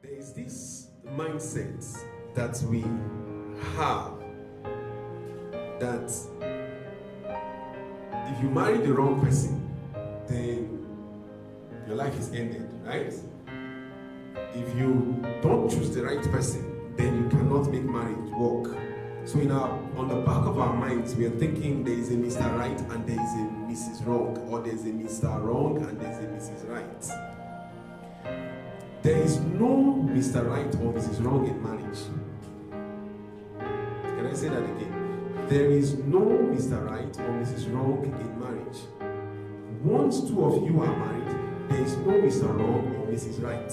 There is this mindset that we have that if you marry the wrong person, then your life is ended, right? If you don't choose the right person, then you cannot make marriage work. So on the back of our minds, we are thinking there is a Mr. Right and there is a Mrs. Wrong, or there is a Mr. Wrong and there is a Mrs. Right. There is no Mr. Right or Mrs. Wrong in marriage. Can I say that again? There is no Mr. Right or Mrs. Wrong in marriage. Once two of you are married, there is no Mr. Wrong or Mrs. Right.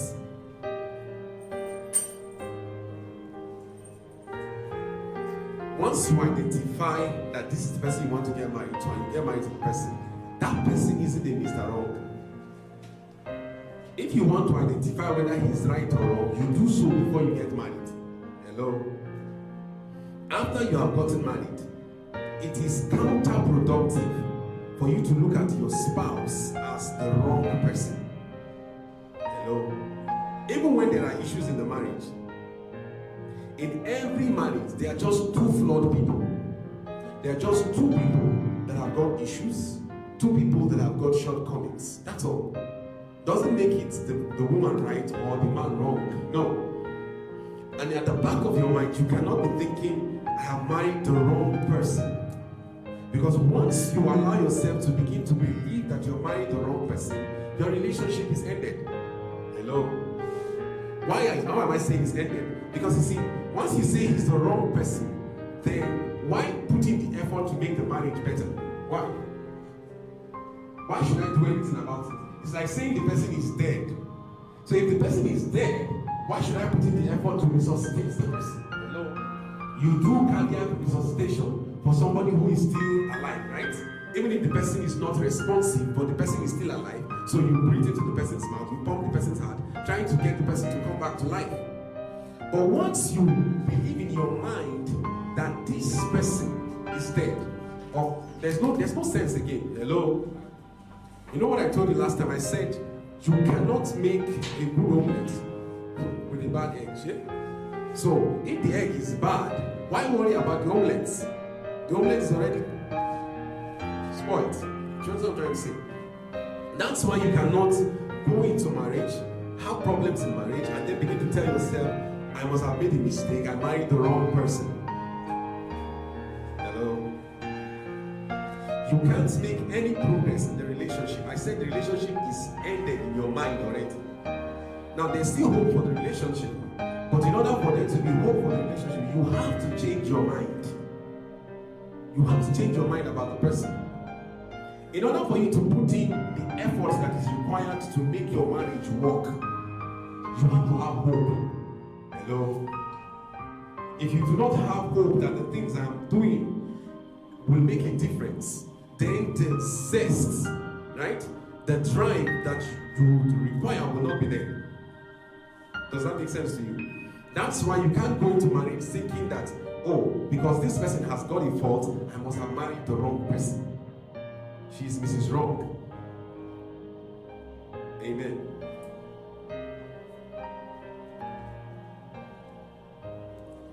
Once you identify that this is the person you want to get married to, and you get married to the person, that person isn't a Mr. Wrong. If you want to identify whether he's right or wrong, you do so before you get married. Hello? After you have gotten married, it is counterproductive for you to look at your spouse as the wrong person. Hello? Even when there are issues in the marriage, in every marriage, there are just two flawed people. There are just two people that have got issues, two people that have got shortcomings. That's all. Doesn't make it the woman right or the man wrong. No. And at the back of your mind, you cannot be thinking, I have married the wrong person. Because once you allow yourself to begin to believe that you're married the wrong person, your relationship is ended. Hello? How am I saying it's ended? Because you see, once you say he's the wrong person, then why put in the effort to make the marriage better? Why? Why should I do anything about it? It's like saying the person is dead. So if the person is dead, why should I put in the effort to resuscitate the person? Hello? You do cardiac resuscitation for somebody who is still alive, right? Even if the person is not responsive, but the person is still alive. So you breathe into the person's mouth, you pump the person's heart, trying to get the person to come back to life. But once you believe in your mind that this person is dead, or there's no sense again. Hello? You know what I told you last time? I said you cannot make a good omelet with a bad egg. Yeah? So if the egg is bad, why worry about the omelet? The omelet is already spoiled. Do you know what I'm trying to say? That's why you cannot go into marriage, have problems in marriage, and then begin to tell yourself, I must have made a mistake, I married the wrong person. Hello? You can't make any progress in the relationship. I said the relationship is ended in your mind already. Now there's still hope for the relationship, but in order for there to be hope for the relationship, you have to change your mind. You have to change your mind about the person. In order for you to put in the efforts that is required to make your marriage work, you have to have hope. Hello? If you do not have hope that the things I'm doing will make a difference, then the zest, right? The drive that you require will not be there. Does that make sense to you? That's why you can't go into marriage thinking that, oh, because this person has got a fault, I must have married the wrong person. She's Mrs. Wrong. Amen.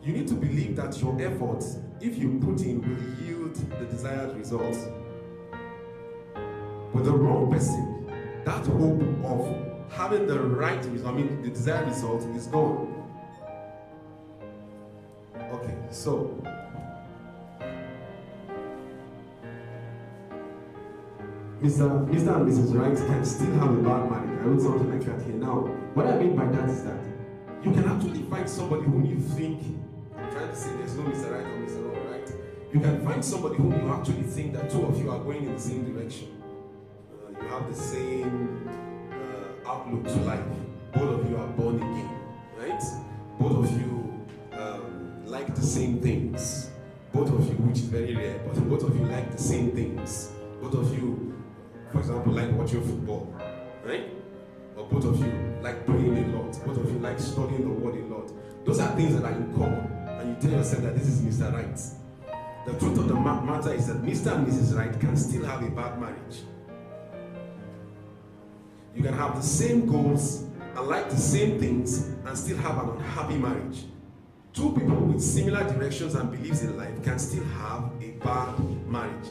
You need to believe that your efforts, if you put in, will yield the desired results. With the wrong person, that hope of having the right result, the desired result is gone. Okay, so Mr. and Mrs. Right can still have a bad marriage. I wrote something like that here. Now, what I mean by that is that you can actually find somebody whom you think, I'm trying to say there's no Mr. Right or Mr. Wrong, right? You can find somebody whom you actually think that two of you are going in the same direction. You have the same outlook to life. Both of you are born again, right? Both of you like the same things. Both of you, which is very rare, but both of you like the same things. Both of you, for example, like watching football, right? Or both of you like praying a lot. Both of you like studying the word a lot. Those are things that are in common. And you tell yourself that this is Mr. Right. The truth of the matter is that Mr. and Mrs. Right can still have a bad marriage. You can have the same goals, and like the same things and still have an unhappy marriage. Two people with similar directions and beliefs in life can still have a bad marriage.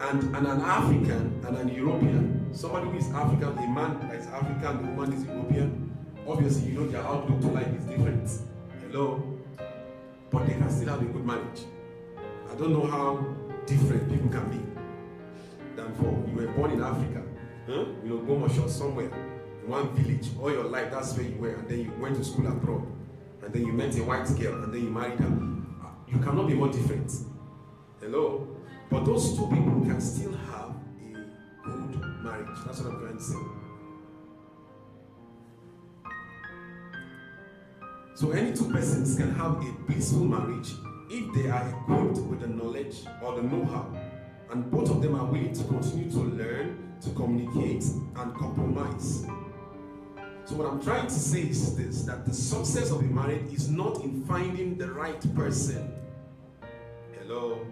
And an African and an European, somebody who is African, a man that is African, the woman is European, obviously you know their outlook to life is different. Hello? But they can still have a good marriage. I don't know how different people can be than for you were born in Africa, you know, Gomosho somewhere, in one village, all your life, that's where you were, and then you went to school abroad, and then you met a white girl, and then you married her. You cannot be more different. Hello? But those two people can still have a good marriage. That's what I'm trying to say. So any two persons can have a blissful marriage if they are equipped with the knowledge or the know-how, and both of them are willing to continue to learn, to communicate, and compromise. So what I'm trying to say is this, that the success of a marriage is not in finding the right person. Hello?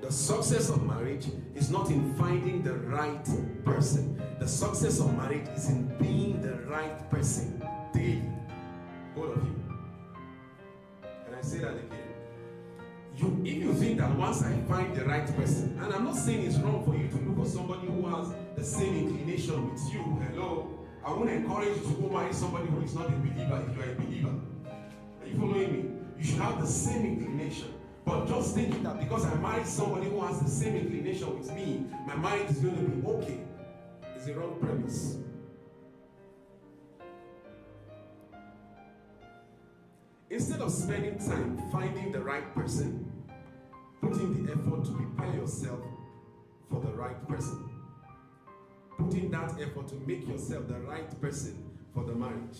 The success of marriage is not in finding the right person. The success of marriage is in being the right person daily. Both of you. Can I say that again? If you think that once I find the right person, and I'm not saying it's wrong for you to look for somebody who has the same inclination with you, hello, I won't encourage you to go marry somebody who is not a believer if you are a believer. Are you following me? You should have the same inclination. But just thinking that because I married somebody who has the same inclination with me, my marriage is going to be okay, is a wrong premise. Instead of spending time finding the right person, put in the effort to prepare yourself for the right person. Put in that effort to make yourself the right person for the marriage.